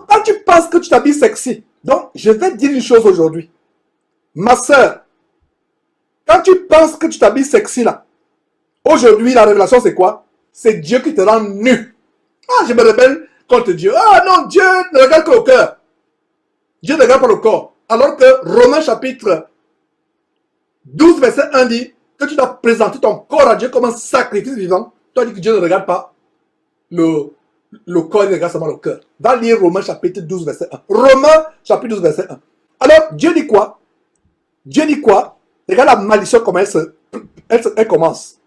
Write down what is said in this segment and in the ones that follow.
Quand tu penses que tu t'habilles sexy, donc je vais te dire une chose aujourd'hui. Ma soeur, quand tu penses que tu t'habilles sexy là, aujourd'hui la révélation c'est quoi? C'est Dieu qui te rend nu. Ah, je me rebelle contre Dieu. Ah non, Dieu ne regarde que le cœur. Dieu ne regarde pas le corps. Alors que Romains chapitre 12 verset 1 dit que tu dois présenter ton corps à Dieu comme un sacrifice vivant. Toi dis que Dieu ne regarde pas le corps, il regarde seulement le cœur. Va lire Romains chapitre 12 verset 1. Romains chapitre 12 verset 1. Alors Dieu dit quoi? Dieu dit quoi? Regarde la malédiction comment elle commence.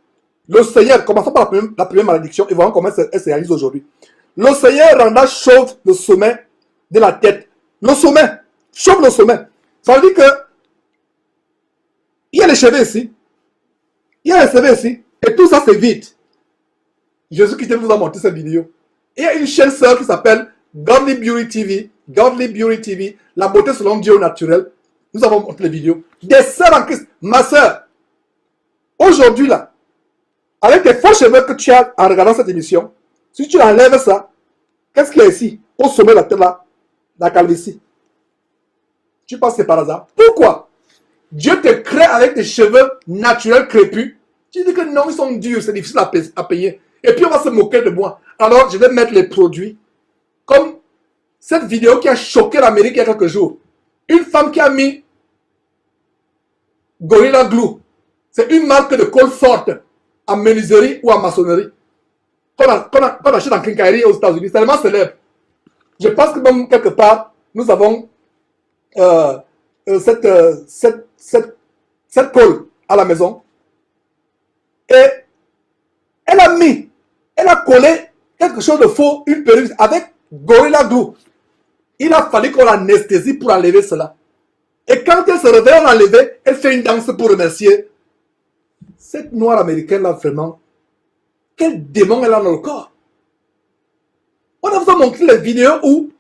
Le Seigneur, commençons par la première malédiction et voyons comment elle se réalise aujourd'hui. Le Seigneur rendra chauve le sommet de la tête. Le sommet, chauve le sommet. Ça veut dire que il y a les cheveux ici. Il y a les cheveux ici. Et tout ça c'est vide. Jésus-Christ vous a montré cette vidéo. Il y a une chaîne sœur qui s'appelle Godly Beauty TV. Godly Beauty TV. La beauté selon Dieu naturel. Nous avons montré les vidéos. Des sœurs en Christ. Ma sœur, aujourd'hui là, avec les faux cheveux que tu as en regardant cette émission, si tu enlèves ça, qu'est-ce qu'il y a ici? Au sommet de la tête là, la calvitie. Tu penses que c'est par hasard? Pourquoi? Dieu te crée avec des cheveux naturels crépus. Tu dis que non, ils sont durs, c'est difficile à payer. Et puis on va se moquer de moi. Alors je vais mettre les produits. Comme cette vidéo qui a choqué l'Amérique il y a quelques jours. Une femme qui a mis Gorilla Glue. C'est une marque de colle forte en menuiserie ou en maçonnerie. Qu'on achète en quincaillerie aux États-Unis. C'est tellement célèbre. Je pense que même quelque part, nous avons cette colle à la maison. Et elle a collé quelque chose de faux, une perruque avec Gorilla Glue. Il a fallu qu'on l'anesthésie pour enlever cela. Et quand elle se réveille, on l'enlève, elle fait une danse pour remercier. Cette noire américaine là, vraiment, quel démon elle a dans le corps. On a vous a montré les vidéos où,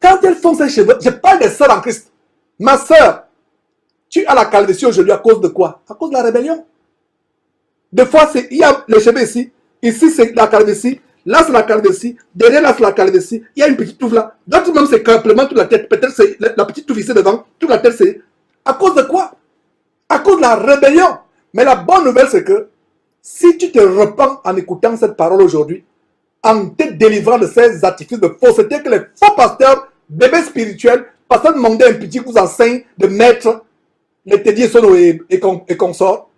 quand elles font ses cheveux, je parle des sœurs en Christ. Ma sœur, tu as la calvitie aujourd'hui à cause de quoi? À cause de la rébellion. Des fois, il y a les cheveux ici. Ici, c'est la calvitie. Là, c'est la calvitie. Derrière, là, c'est la calvitie. Il y a une petite touffe là. D'autres même, c'est complètement toute la tête. Peut-être c'est la petite touffe ici devant. Toute la tête, c'est... À cause de quoi? À cause de la rébellion. Mais la bonne nouvelle, c'est que si tu te repens en écoutant cette parole aujourd'hui, en te délivrant de ces artifices de fausseté que les faux pasteurs, bébés spirituels, pasteurs demandaient un petit vous enseigne de mettre les tédiers sono et consorts.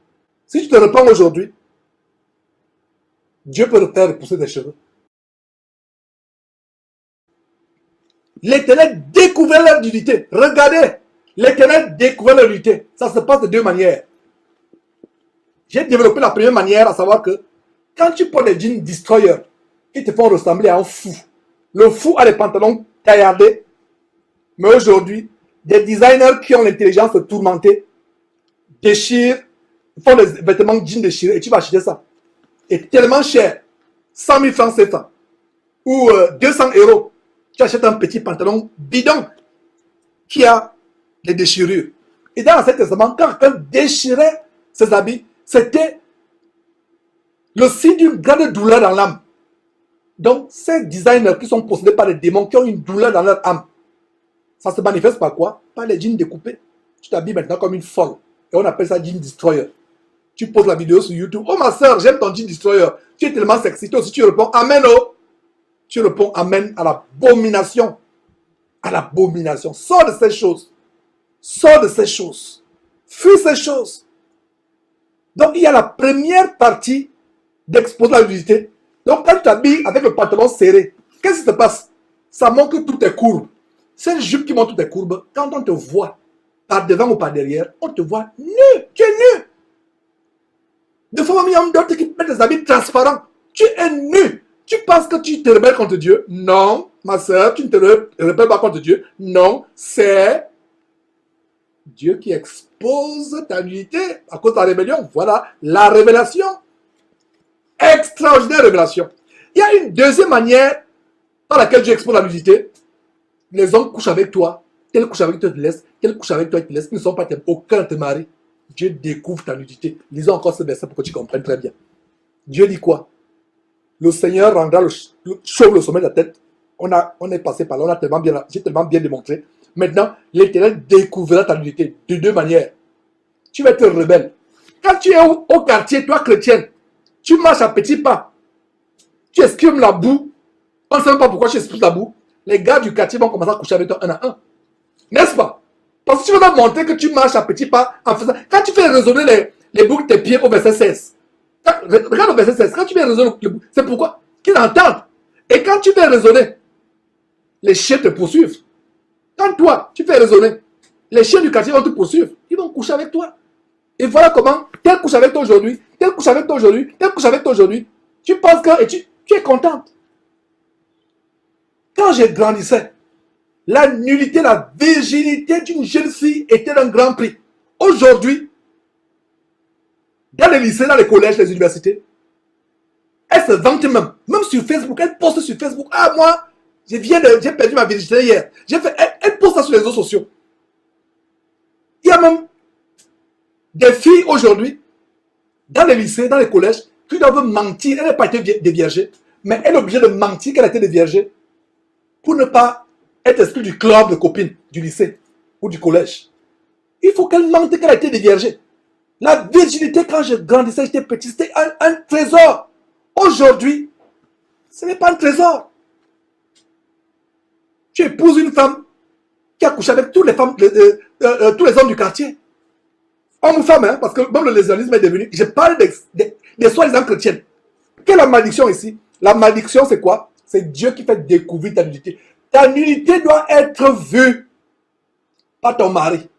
Si tu te repens aujourd'hui, Dieu peut te faire repousser des cheveux. L'Éternel découvrait leur unité. Regardez, l'Éternel découvrait leur unité. Ça se passe de deux manières. J'ai développé la première manière, à savoir que quand tu portes des jeans destroyer, qui te font ressembler à un fou. Le fou a des pantalons taillardés. Mais aujourd'hui, des designers qui ont l'intelligence de tourmenter déchirent, font des vêtements jeans déchirés et tu vas acheter ça. Et tellement cher, 100 000 francs CFA ou 200 €, tu achètes un petit pantalon bidon qui a des déchirures. Et dans l'Ancien Testament, quand quelqu'un déchirait ses habits, c'était le signe d'une grande douleur dans l'âme. Donc, ces designers qui sont possédés par des démons, qui ont une douleur dans leur âme, ça se manifeste par quoi? Par les jeans découpés. Tu t'habilles maintenant comme une folle. Et on appelle ça jean destroyer. Tu poses la vidéo sur YouTube. Oh ma soeur, j'aime ton jean destroyer. Tu es tellement sexy. Toi aussi tu réponds Amen. Oh. Tu réponds Amen à l'abomination. À l'abomination. Sors de ces choses. Sors de ces choses. Fuis ces choses. Donc il y a la première partie d'exposer la nudité. Donc quand tu t'habilles avec le pantalon serré, qu'est-ce qui se passe? Ça montre que tout est courbe. C'est une jupe qui montre tout est courbe. Quand on te voit par devant ou par derrière, on te voit nu. Tu es nu. Des fois, il y a d'autres qui mettent des habits transparents. Tu es nu. Tu penses que tu te rebelles contre Dieu? Non, ma soeur, tu ne te rebelles pas contre Dieu. Non, c'est Dieu qui expose ta nudité à cause de ta rébellion. Voilà la révélation. Extraordinaire révélation. Il y a une deuxième manière dans laquelle Dieu expose la nudité, les hommes couchent avec toi, tel couche avec toi, te laisse, tel couche avec toi, te laisse, ils ne sont pas aucun de tes maris. Dieu découvre ta nudité. Lisons encore ce verset pour que tu comprennes très bien. Dieu dit quoi? Le Seigneur rendra chauve le sommet de la tête. On est passé par là, j'ai tellement bien démontré. Maintenant, l'Éternel découvrira ta nudité de deux manières. Tu vas être rebelle. Quand tu es au quartier, toi chrétienne, tu marches à petits pas. Tu esquives la boue. On ne sait même pas pourquoi tu esquives la boue. Les gars du quartier vont commencer à coucher avec toi un à un. N'est-ce pas? Parce que tu vas leur montrer que tu marches à petits pas en faisant. Quand tu fais résonner les boucles de tes pieds au verset 16. Regarde au verset 16. Quand tu fais résonner les boucles, c'est pourquoi qu'ils entendent. Et quand tu fais résonner, les chiens te poursuivent. Quand toi, tu fais résonner, les chiens du quartier vont te poursuivre. Ils vont coucher avec toi. Et voilà comment, tel couche avec toi aujourd'hui, tel couche avec toi aujourd'hui, tel couche avec toi aujourd'hui. Tu penses que, et tu es contente. Quand je grandissais, la nullité, la virginité d'une jeune fille était un grand prix. Aujourd'hui, dans les lycées, dans les collèges, les universités, elle se vante même sur Facebook, elle poste sur Facebook. Ah, moi, j'ai perdu ma virginité hier. Elle poste ça sur les réseaux sociaux. Il y a même des filles aujourd'hui, dans les lycées, dans les collèges, qui doivent mentir. Elle n'a pas été déviergée, mais elle est obligée de mentir qu'elle a été déviergée pour ne pas être exclue du club de copines du lycée ou du collège. Il faut qu'elle mente qu'elle a été déviergée. La virginité, quand je grandissais, j'étais petit, c'était un trésor. Aujourd'hui, ce n'est pas un trésor. Tu épouses une femme qui a couché avec toutes les femmes, tous les hommes du quartier. Homme ou femme, hein, parce que même le lesbianisme est devenu. Je parle des soi-disant chrétiennes. Quelle est la malédiction ici? La malédiction, c'est quoi? C'est Dieu qui fait découvrir ta nudité. Ta nudité doit être vue par ton mari.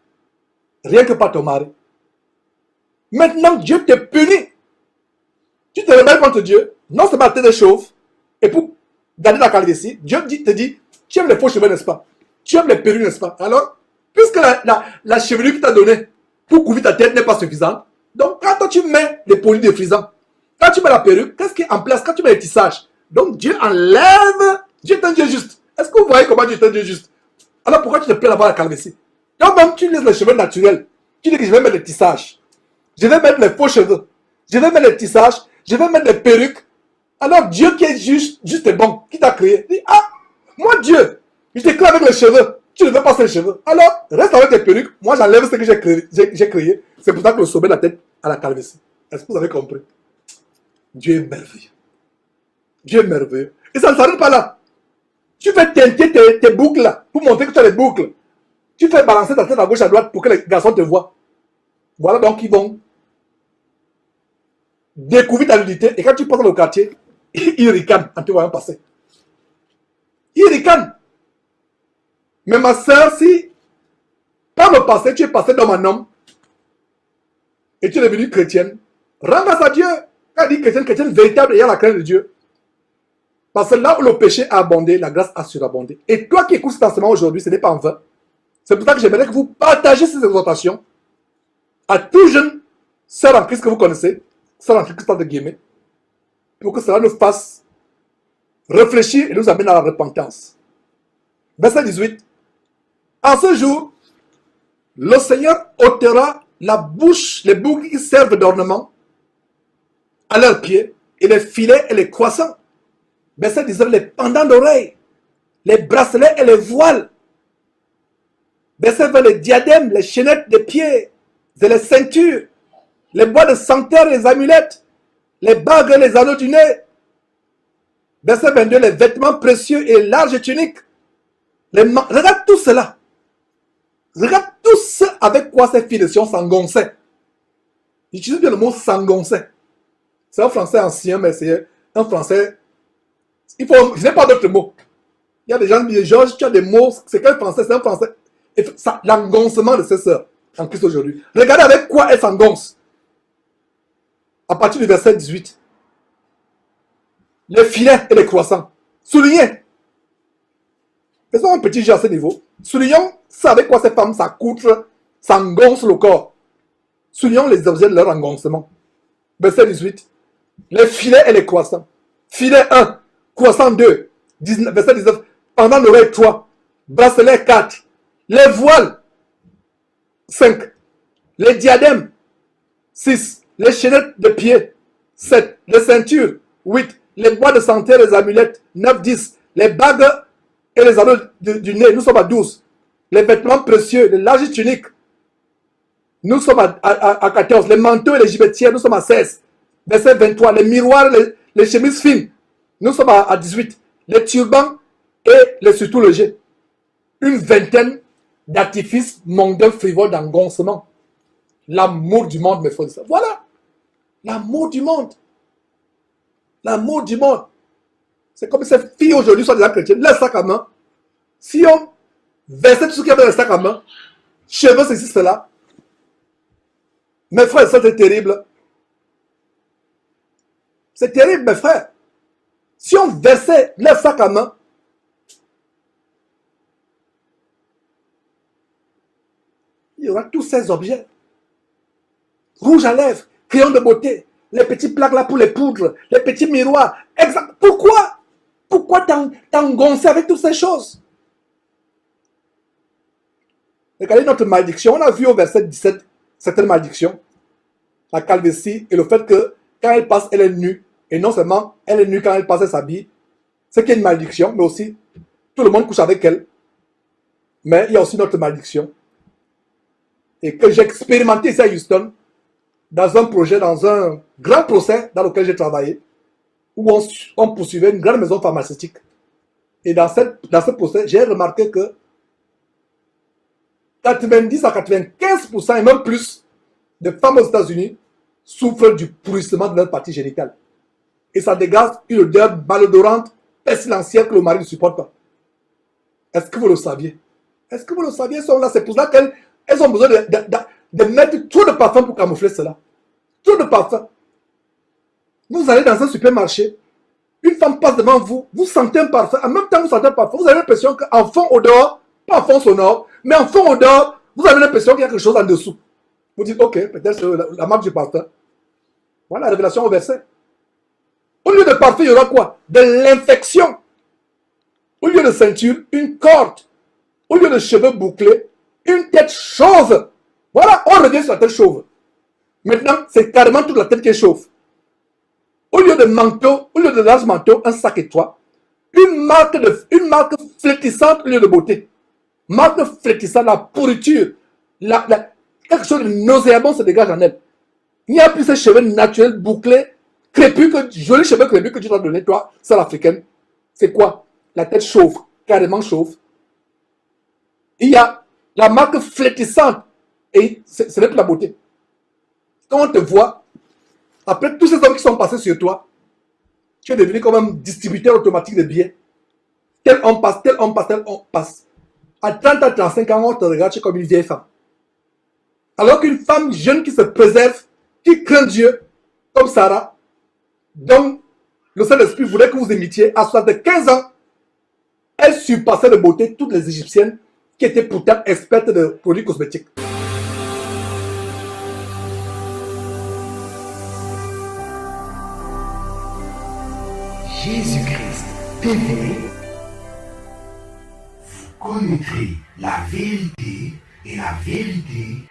Rien que par ton mari. Maintenant, Dieu te punit. Tu te rebelles contre Dieu. Non seulement tu es chauve. Et pour garder la calvitie, Dieu te dit, tu aimes les faux cheveux, n'est-ce pas? Tu aimes les perruques, n'est-ce pas? Alors, puisque la chevelure qu'il t'a donnée pour couvrir ta tête n'est pas suffisante, donc quand toi tu mets les polis défrisants, quand tu mets la perruque, qu'est-ce qui est en place? Quand tu mets les tissages, donc Dieu enlève. Dieu est un Dieu juste. Est-ce que vous voyez comment Dieu est un Dieu juste? Alors pourquoi tu te plais d'avoir la calvitie? Donc même tu laisses les cheveux naturels. Tu dis que je vais mettre les tissages. Je vais mettre les faux cheveux. Je vais mettre les tissages. Je vais mettre les perruques. Alors Dieu qui est juste et bon, qui t'a créé, dit, ah, moi Dieu, je t'ai créé avec les cheveux. Tu ne veux pas ces cheveux. Alors, reste avec tes perruques. Moi, j'enlève ce que j'ai créé. C'est pour ça que le sommet de la tête à la calvitie. Est-ce que vous avez compris? Dieu est merveilleux. Dieu est merveilleux. Et ça ne s'arrête pas là. Tu fais teinter tes boucles là, pour montrer que tu as les boucles. Tu fais balancer ta tête à gauche à droite pour que les garçons te voient. Voilà donc ils vont découvrir ta nudité. Et quand tu passes dans le quartier, ils ricanent en te voyant passer. Ils ricanent. Mais ma soeur, si par le passé, tu es passé dans un homme et tu es devenue chrétienne, rends grâce à Dieu. Quand il dit chrétienne véritable, il y a la crainte de Dieu. Parce que là où le péché a abondé, la grâce a surabondé. Et toi qui écoutes cet enseignement aujourd'hui, ce n'est pas en vain. C'est pour ça que j'aimerais que vous partagez ces exhortations à tout jeune sœur en Christ que vous connaissez, sœur en Christ entre guillemets, pour que cela nous fasse réfléchir et nous amène à la repentance. Verset 18. En ce jour, le Seigneur ôtera la bouche, les boucles qui servent d'ornement à leurs pieds, et les filets et les croissants. Verset 19, les pendants d'oreilles, les bracelets et les voiles. Verset 20, les diadèmes, les chaînettes des pieds et les ceintures, les bois de sanctuaire et les amulettes, les bagues et les anneaux du nez. Verset 22, les vêtements précieux et les larges tuniques. Regarde tout cela. Regarde tout ce avec quoi ces filles de Sion s'engonçaient. J'utilise bien le mot s'engonçaient. C'est un français ancien, mais c'est un français. Je n'ai pas d'autres mots. Il y a des gens qui disent, Georges, tu as des mots. C'est quel français? C'est un français. L'engoncement de ces sœurs en Christ aujourd'hui. Regardez avec quoi elles s'engoncent. À partir du verset 18. Les filets et les croissants. Soulignez. Faisons un petit jeu à ce niveau. Soulignons ça avec quoi ces femmes s'accoutrent, s'engoncent le corps. Soulignons les objets de leur engoncement. Verset 18. Les filets et les croissants. Filet 1, croissant 2, verset 19, pendant l'oreille 3, bracelet 4, les voiles 5, les diadèmes 6, les chaînettes de pied 7, les ceintures 8, les bois de santé, les amulettes 9, 10, les bagues et les anneaux du nez, nous sommes à 12, les vêtements précieux, les larges tuniques, nous sommes à 14, les manteaux et les gibetières, nous sommes à 16, verset 23, les miroirs, les chemises fines, nous sommes à 18, les turbans et les surtout légers, une vingtaine d'artifices mondains frivoles d'engoncement. L'amour du monde, mes frères et sœurs. Voilà. L'amour du monde. L'amour du monde. C'est comme ces filles aujourd'hui sont des chrétiennes. Leur sac à main. Si on versait tout ce qu'il y avait dans le sac à main, cheveux, ceci, cela. Mes frères, ça c'est terrible. C'est terrible, mes frères. Si on versait leur sac à main, il y aura tous ces objets. Rouge à lèvres, crayon de beauté, les petits plaques là pour les poudres, les petits miroirs. Exact. Pourquoi? Pourquoi t'engoncer avec toutes ces choses? Regardez notre malédiction. On a vu au verset 17 certaines malédictions. La calvitie et le fait que quand elle passe, elle est nue. Et non seulement elle est nue quand elle passe, elle s'habille. C'est qu'il y a une malédiction, mais aussi tout le monde couche avec elle. Mais il y a aussi notre malédiction. Et que j'ai expérimenté ici à Houston, dans un projet, dans un grand procès dans lequel j'ai travaillé, où on poursuivait une grande maison pharmaceutique. Et dans ce procès, j'ai remarqué que 90 à 95% et même plus de femmes aux États-Unis souffrent du pourrissement de leur partie génitale. Et ça dégage une odeur malodorante, pestilentielle que le mari ne supporte pas. Est-ce que vous le saviez? Est-ce que vous le saviez? Elles sont là, c'est pour ça qu'elles ont besoin de mettre trop de parfum pour camoufler cela. Trop de parfum. Vous allez dans un supermarché, une femme passe devant vous, vous sentez un parfum, en même temps vous sentez un parfum, vous avez l'impression qu'en fond au dehors, pas en fond sonore, mais en fond au dehors, vous avez l'impression qu'il y a quelque chose en dessous. Vous dites, ok, peut-être c'est la marque du parfum. Voilà la révélation au verset. Au lieu de parfum, il y aura quoi? De l'infection. Au lieu de ceinture, une corde. Au lieu de cheveux bouclés, une tête chauve. Voilà, on revient sur la tête chauve. Maintenant, c'est carrément toute la tête qui est chauve. Au lieu de manteau, au lieu de large manteau, un sac étroit. Une marque flétissante au lieu de beauté. Marque flétissante, la pourriture. Quelque chose de nauséabond se dégage en elle. Il n'y a plus ces cheveux naturels, bouclés, crépus, jolis cheveux crépus que tu dois donner, toi, seule africaine. C'est quoi? La tête chauve, carrément chauve. Il y a la marque flétissante. Et ce n'est plus la beauté. Quand on te voit, après tous ces hommes qui sont passés sur toi, tu es devenu comme un distributeur automatique de billets. Tel homme passe, tel homme passe, tel homme passe. À 30 à 35 ans, on te regarde, tu es comme une vieille femme. Alors qu'une femme jeune qui se préserve, qui craint Dieu, comme Sarah, dont le Saint-Esprit voulait que vous imitiez, à 75 ans, elle surpassait de beauté toutes les Égyptiennes qui étaient pourtant expertes de produits cosmétiques. Jésus-Christ TV, vous connaîtrez la vérité et la vérité